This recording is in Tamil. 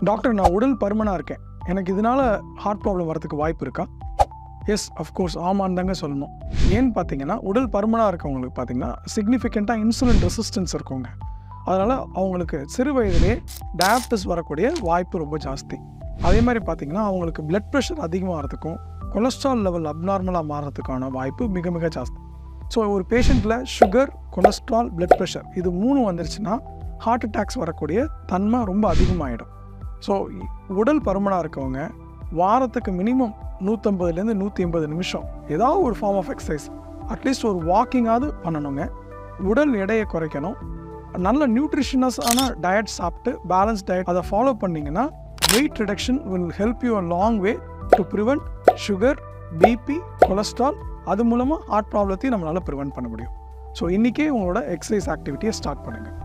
டாக்டர், நான் உடல் பருமனாக இருக்கேன், எனக்கு இதனால் ஹார்ட் ப்ராப்ளம் வரதுக்கு வாய்ப்பு இருக்கா? எஸ், அஃப்கோர்ஸ், ஆமான்னு தாங்க சொல்லணும். ஏன்னு பார்த்தீங்கன்னா, உடல் பருமனாக இருக்கவங்களுக்கு பார்த்தீங்கன்னா சிக்னிஃபிகண்ட்டாக இன்சுலின் ரெசிஸ்டன்ஸ் இருக்குங்க. அதனால் அவங்களுக்கு சிறு வயதிலே டயபிட்டிஸ் வரக்கூடிய வாய்ப்பு ரொம்ப ஜாஸ்தி. அதே மாதிரி பார்த்தீங்கன்னா, அவங்களுக்கு பிளட் ப்ரெஷர் அதிகமாகிறதுக்கும் கொலஸ்ட்ரால் லெவல் அப்நார்மலாக மாறுறதுக்கான வாய்ப்பு மிக மிக ஜாஸ்தி. ஸோ ஒரு பேஷண்ட்டில் சுகர், கொலஸ்ட்ரால், பிளட் ப்ரெஷர் இது 3 வந்துருச்சுன்னா ஹார்ட் அட்டாக்ஸ் வரக்கூடிய தன்மை ரொம்ப அதிகமாகிடும். ஸோ உடல் பருமனாக இருக்கவங்க வாரத்துக்கு மினிமம் 150லேருந்து 180 நிமிஷம் ஏதாவது ஒரு ஃபார்ம் ஆஃப் எக்ஸசைஸ், அட்லீஸ்ட் ஒரு வாக்கிங்காவது பண்ணணுங்க. உடல் எடையை குறைக்கணும். நல்ல நியூட்ரிஷனஸான டயட் சாப்பிட்டு பேலன்ஸ் டயட் அதை ஃபாலோ பண்ணிங்கன்னா weight reduction will help you a long way to prevent sugar, BP, cholesterol. அது மூலமாக ஹார்ட் ப்ராப்ளத்தையும் நம்மளால் ப்ரிவெண்ட் பண்ண முடியும். ஸோ இன்றைக்கே உங்களோட எக்ஸசைஸ் ஆக்டிவிட்டியை ஸ்டார்ட் பண்ணுங்கள்.